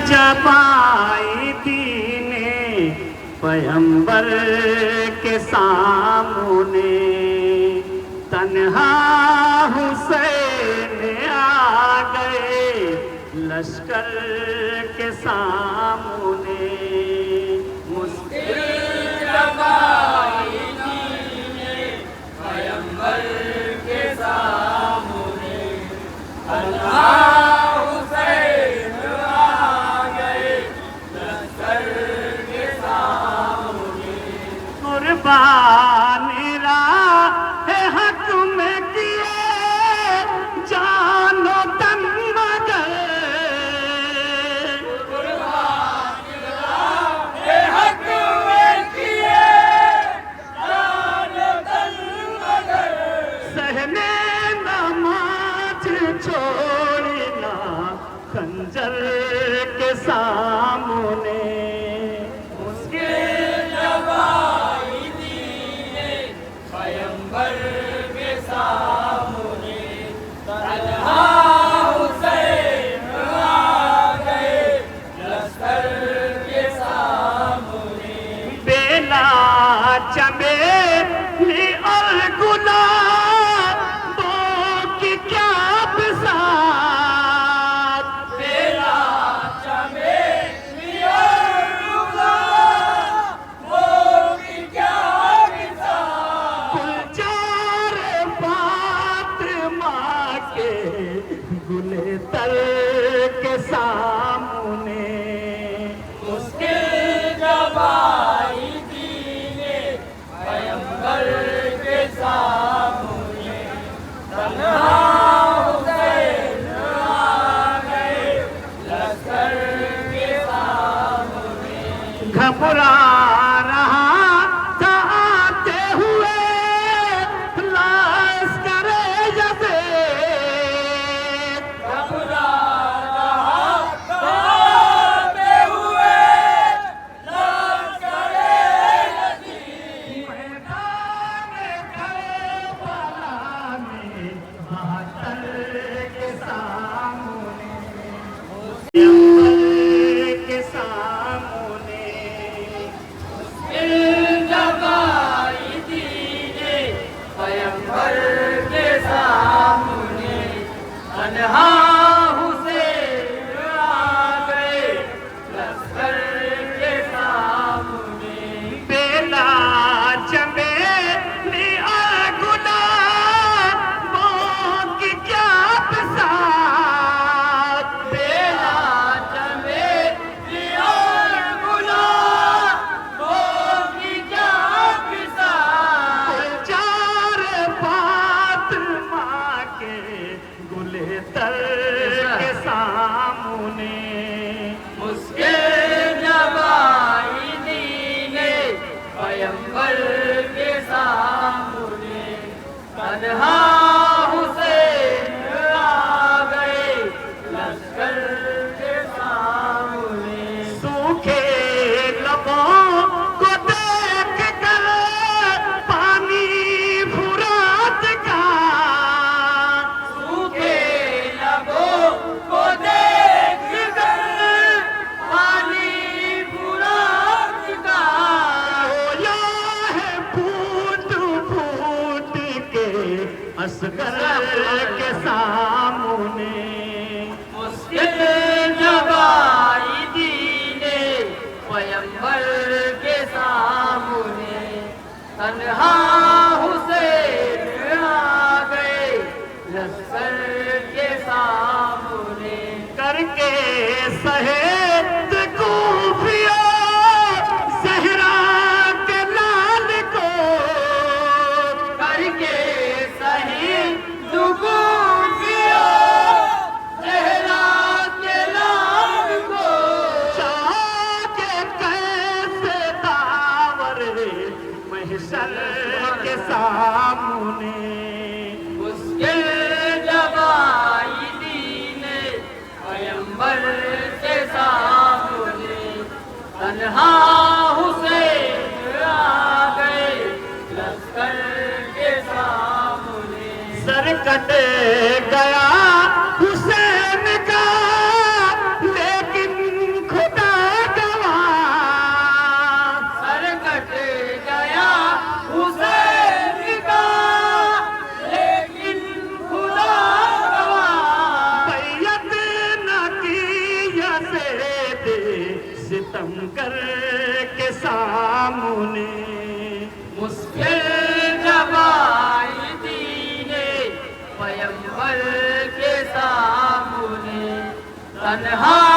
जब आई दीने पैगंबर के सामने, तन्हा हुसैन आ गए लश्कर के सामने। मुश्किल जब आई दीने पैगंबर के सामने, तन्हा कुर्बान राह हक में किए जानो तन मगर, कुर्बान राह हक में किए जानो तन मगर, सहने नमाज छोड़ना खंजर के सामने। चमेली और गुलाबों की क्या बिसात, बेला चमेली और गुलाबों की क्या बिसात, गुलजार फातिमा के गुलतर के सामने। मुश्किल जब आई के सामने, तन्हा हुसैन आ गए लश्कर के सामने। घबरा रहा था आते हुए लश्कर यज़ीद, घबरा रहा था आते हुए लश्कर यज़ीद, के सामने के सामने। जब आई दीने पैगंबर के सामने, तन्हा हुसैन आ गए लश्कर के सामने। बेला चमेली और गुलाबों की क्या बिसात, बेला चमेली और गुलाबों की क्या बिसात, गुलजार फातिमा के गुलतर के सामने। मुश्किल जब आई दीने पैगंबर के सामने, तन्हा हुसैन आ गए लश्कर के सामने। सूखे लबों को देख कर पानी फुरात का, सूखे लबों को देख कर पानी फुरात का, रोया है फूट फूट के असगर के सामने। मुश्किल जब आई दीने पैगंबर के सामने, तन्हा हुसैन आ गए लश्कर के सामने। करके शहीद कूफिया ज़हरा के लाल को, करके शहीद कूफिया ज़हरा के लाल को, चाके कैसे दावर महशर के सामने। मुश्किल जब आई दीने पैगंबर के सामने, तन्हा हुसैन आ गए लश्कर के सामने। सर कट गया हुसैन का, लेकिन तन्हा